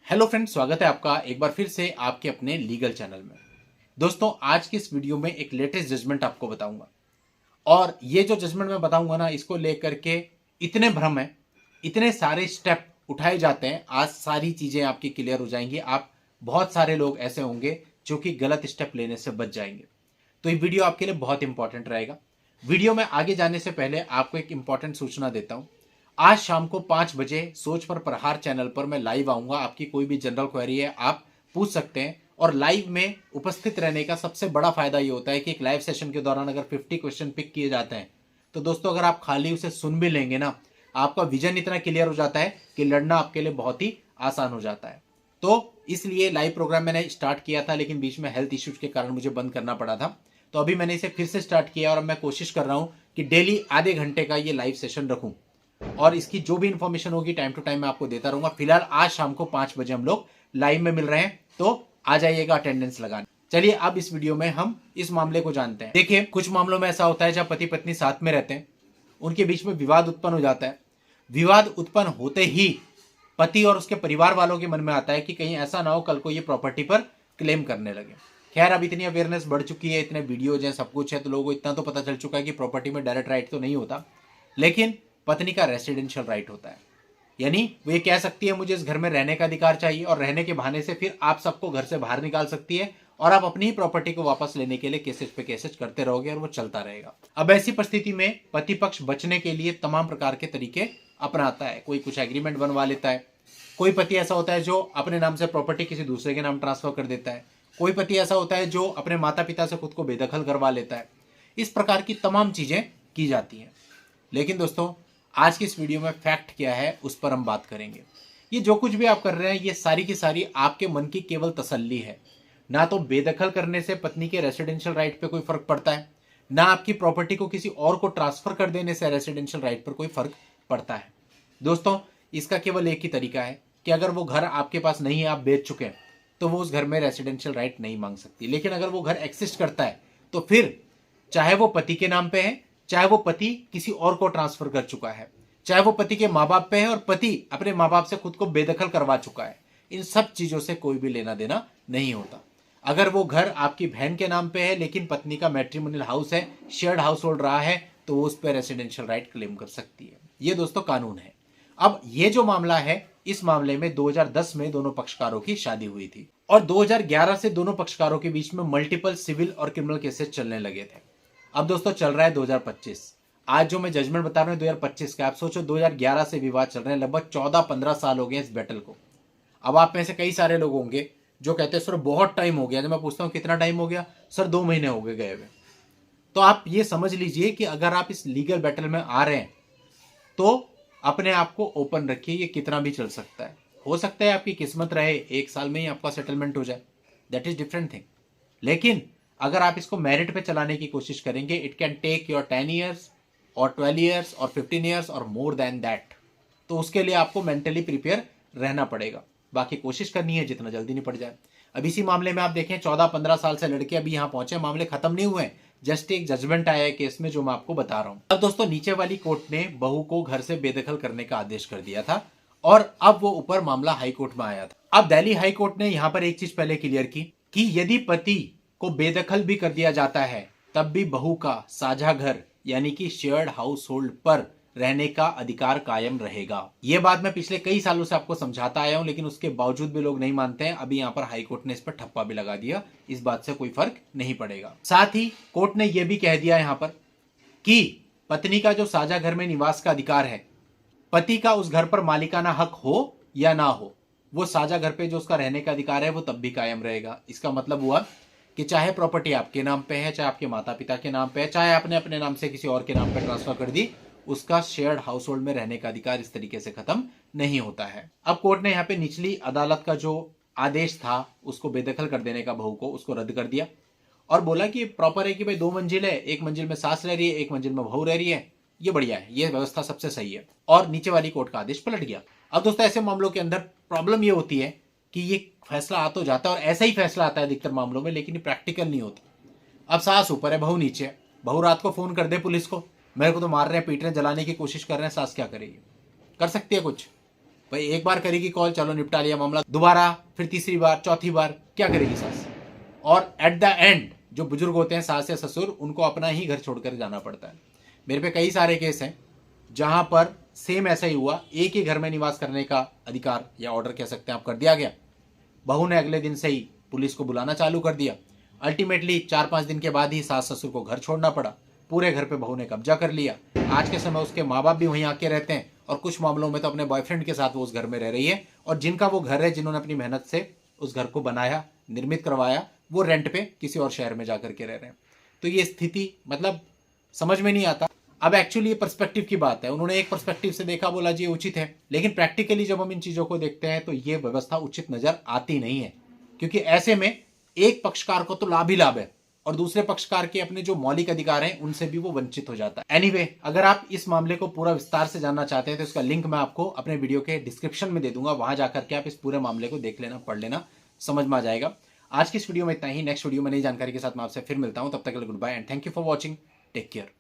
Hello friends, स्वागत है आपका एक बार फिर से आपके अपने लीगल चैनल में। दोस्तों, आज की इस वीडियो में एक लेटेस्ट जजमेंट आपको बताऊंगा और ये जो जजमेंट मैं बताऊंगा ना, इसको लेकर के इतने भ्रम है, इतने सारे स्टेप उठाए जाते हैं। आज सारी चीजें आपकी क्लियर हो जाएंगी। आप बहुत सारे लोग ऐसे होंगे जो कि गलत स्टेप लेने से बच जाएंगे। तो ये वीडियो आपके लिए बहुत इंपॉर्टेंट रहेगा। वीडियो में आगे जाने से पहले आपको एक इंपॉर्टेंट सूचना देता हूं। आज शाम को 5 बजे सोच पर प्रहार चैनल पर मैं लाइव आऊंगा। आपकी कोई भी जनरल क्वेरी है आप पूछ सकते हैं और लाइव में उपस्थित रहने का सबसे बड़ा फायदा ये होता है कि एक लाइव सेशन के दौरान अगर 50 क्वेश्चन पिक किए जाते हैं तो दोस्तों, अगर आप खाली उसे सुन भी लेंगे ना, आपका विजन इतना क्लियर हो जाता है कि लड़ना आपके लिए बहुत ही आसान हो जाता है। तो इसलिए लाइव प्रोग्राम मैंने स्टार्ट किया था, लेकिन बीच में हेल्थ इश्यूज के कारण मुझे बंद करना पड़ा था। तो अभी मैंने इसे फिर से स्टार्ट किया और मैं कोशिश कर रहा हूं कि डेली आधे घंटे का ये लाइव सेशन रखूं और इसकी जो भी इंफॉर्मेशन होगी टाइम टू टाइम मैं आपको देता रहूंगा। फिलहाल आज शाम को 5 बजे हम लोग लाइव में मिल रहे हैं, तो आ जाइएगा अटेंडेंस लगाने। चलिए अब इस वीडियो में हम इस मामले को जानते हैं। देखिए, कुछ मामलों में ऐसा होता है जब पति पत्नी साथ में रहते हैं, उनके बीच में विवाद उत्पन्न हो जाता है। विवाद उत्पन्न होते ही पति और उसके परिवार वालों के मन में आता है कि कहीं ऐसा ना हो कल को ये प्रॉपर्टी पर क्लेम करने लगे। खैर, अब इतनी अवेयरनेस बढ़ चुकी है, इतने वीडियोज हैं, सब कुछ है, तो लोगों को इतना तो पता चल चुका है कि प्रॉपर्टी में डायरेक्ट राइट तो नहीं होता, लेकिन पत्नी का रेसिडेंशियल राइट होता है। यानी वो ये कह सकती है मुझे इस घर में रहने का अधिकार चाहिए, और रहने के बहाने से फिर आप सबको घर से बाहर निकाल सकती है और आप अपनी ही प्रॉपर्टी को वापस लेने के लिए केसेस पे केसेस करते रहोगे और वो चलता रहेगा। अब ऐसी परिस्थिति में पति पक्ष बचने के लिए तमाम प्रकार के तरीके अपनाता है। कोई कुछ एग्रीमेंट बनवा लेता है, कोई पति ऐसा होता है जो अपने नाम से प्रॉपर्टी किसी दूसरे के नाम ट्रांसफर कर देता है, कोई पति ऐसा होता है जो अपने माता पिता से खुद को बेदखल करवा लेता है। इस प्रकार की तमाम चीजें की जाती हैं। लेकिन दोस्तों, आज की इस वीडियो में फैक्ट क्या है उस पर हम बात करेंगे। ये जो कुछ भी आप कर रहे हैं, ये सारी की सारी आपके मन की केवल तसल्ली है। ना तो बेदखल करने से पत्नी के रेसिडेंशियल राइट पे कोई फर्क पड़ता है, ना आपकी प्रॉपर्टी को किसी और को ट्रांसफर कर देने से रेसिडेंशियल राइट पर कोई फर्क पड़ता है। दोस्तों, इसका केवल एक ही तरीका है कि अगर वो घर आपके पास नहीं है, आप बेच चुके हैं, तो वो उस घर में रेसिडेंशियल राइट नहीं मांग सकती। लेकिन अगर वो घर एक्सिस्ट करता है तो फिर चाहे वो पति के नाम पे है, चाहे वो पति किसी और को ट्रांसफर कर चुका है, चाहे वो पति के माँ बाप पे है और पति अपने माँ बाप से खुद को बेदखल करवा चुका है, इन सब चीजों से कोई भी लेना देना नहीं होता। अगर वो घर आपकी बहन के नाम पे है लेकिन पत्नी का मैट्रिमोनियल हाउस है, शेयर्ड हाउस होल्ड रहा है, तो वो उस पर रेसिडेंशियल राइट क्लेम कर सकती है। ये दोस्तों कानून है। अब ये जो मामला है, इस मामले में 2010 में दोनों पक्षकारों की शादी हुई थी और 2011 से दोनों पक्षकारों के बीच में मल्टीपल सिविल और क्रिमिनल केसेस चलने लगे थे। अब दोस्तों चल रहा है 2025। आज जो मैं जजमेंट बता रहा हूं 2025 का। आप सोचो 2011 से विवाद चल रहे हैं, लगभग 14-15 साल हो गए इस बैटल को। अब आप में से कई सारे लोग होंगे जो कहते हैं सर बहुत टाइम हो गया। जब मैं पूछता हूं कितना टाइम हो गया, सर 2 महीने हो गए हुए। तो आप ये समझ लीजिए कि अगर आप इस लीगल बैटल में आ रहे हैं तो अपने आप को ओपन रखिए, ये कितना भी चल सकता है। हो सकता है आपकी किस्मत रहे 1 साल में ही आपका सेटलमेंट हो जाए, दैट इज डिफरेंट थिंग। लेकिन अगर आप इसको मेरिट पे चलाने की कोशिश करेंगे, it can take your 10 years और 12 ईयर्स और 15 ईयर्स और मोर देन दैट। तो उसके लिए आपको मेंटली प्रिपेयर रहना पड़ेगा। बाकी कोशिश करनी है जितना जल्दी निपट जाए। अब इसी मामले में आप देखें 14-15 साल से लड़के अभी यहाँ पहुंचे, मामले खत्म नहीं हुए, जस्ट एक जजमेंट आया है केस में जो मैं आपको बता रहा हूं। अब दोस्तों, नीचे वाली कोर्ट ने बहू को घर से बेदखल करने का आदेश कर दिया था और अब वो ऊपर मामला हाई कोर्ट में आया था। अब दिल्ली हाई कोर्ट ने यहां पर एक चीज पहले क्लियर की कि यदि पति को बेदखल भी कर दिया जाता है तब भी बहू का साझा घर यानी कि शेयर्ड हाउस होल्ड पर रहने का अधिकार कायम रहेगा। यह बात मैं पिछले कई सालों से आपको समझाता आया हूं, लेकिन उसके बावजूद भी लोग नहीं मानते हैं। अभी यहां पर हाई कोर्ट ने इस पर ठप्पा भी लगा दिया, इस बात से कोई फर्क नहीं पड़ेगा। साथ ही कोर्ट ने यह भी कह दिया यहां पर कि पत्नी का जो साझा घर में निवास का अधिकार है, पति का उस घर पर मालिकाना हक हो या ना हो, वो साझा घर पे जो उसका रहने का अधिकार है वो तब भी कायम रहेगा। इसका मतलब हुआ कि चाहे प्रॉपर्टी आपके नाम पे है, चाहे आपके माता पिता के नाम पे है, चाहे आपने अपने नाम से किसी और के नाम पे ट्रांसफर कर दी, उसका शेयर्ड हाउस होल्ड में रहने का अधिकार इस तरीके से खत्म नहीं होता है। अब कोर्ट ने यहाँ पे निचली अदालत का जो आदेश था उसको बेदखल कर देने का बहू को, उसको रद्द कर दिया और बोला कि प्रॉपर है कि भाई 2 मंजिल है, 1 मंजिल में सास रह रही है, 1 मंजिल में बहू रह रही है, ये बढ़िया है, ये व्यवस्था सबसे सही है, और नीचे वाली कोर्ट का आदेश पलट गया। अब दोस्तों, ऐसे मामलों के अंदर प्रॉब्लम ये होती है कि ये फैसला आ तो जाता है और ऐसा ही फैसला आता है अधिकतर मामलों में, लेकिन ये प्रैक्टिकल नहीं होता। अब सास ऊपर है, बहू नीचे है। बहू रात को फोन कर दे पुलिस को, मेरे को तो मार रहे हैं, पीट रहे हैं, जलाने की कोशिश कर रहे हैं, सास क्या करेगी? कर सकती है कुछ? भाई एक बार करेगी कॉल, चलो निपटा लिया मामला, दोबारा, फिर तीसरी बार, चौथी बार, क्या करेगी सास? और एट द एंड जो बुजुर्ग होते हैं, सास या ससुर, उनको अपना ही घर छोड़कर जाना पड़ता है। मेरे पे कई सारे केस हैं जहां पर सेम ऐसा ही हुआ, एक ही घर में निवास करने का अधिकार या ऑर्डर कह सकते हैं आप कर दिया गया, बहू ने अगले दिन से ही पुलिस को बुलाना चालू कर दिया, अल्टीमेटली 4-5 दिन के बाद ही सास ससुर को घर छोड़ना पड़ा, पूरे घर पे बहू ने कब्जा कर लिया। आज के समय उसके माँ बाप भी वहीं आके रहते हैं और कुछ मामलों में तो अपने बॉयफ्रेंड के साथ वो उस घर में रह रही है, और जिनका वो घर है, जिन्होंने अपनी मेहनत से उस घर को बनाया, निर्मित करवाया, वो रेंट पे किसी और शहर में जाकर के रह रहे हैं। तो ये स्थिति मतलब समझ में नहीं आता। अब एक्चुअली ये पर्सपेक्टिव की बात है, उन्होंने एक पर्सपेक्टिव से देखा, बोला जी ये उचित है, लेकिन प्रैक्टिकली जब हम इन चीजों को देखते हैं तो ये व्यवस्था उचित नजर आती नहीं है, क्योंकि ऐसे में एक पक्षकार को तो लाभ ही लाभ है और दूसरे पक्षकार के अपने जो मौलिक अधिकार हैं उनसे भी वो वंचित हो जाता है। एनीवे, अगर आप इस मामले को पूरा विस्तार से जानना चाहते हैं तो इसका लिंक मैं आपको अपने वीडियो के डिस्क्रिप्शन में दे दूंगा, वहां जाकर के आप इस पूरे मामले को देख लेना, पढ़ लेना, समझ में आ जाएगा। आज की इस वीडियो में इतना ही। नेक्स्ट वीडियो में नई जानकारी के साथ मैं आपसे फिर मिलता हूं, तब तक के लिए goodbye and thank you for watching. Take care.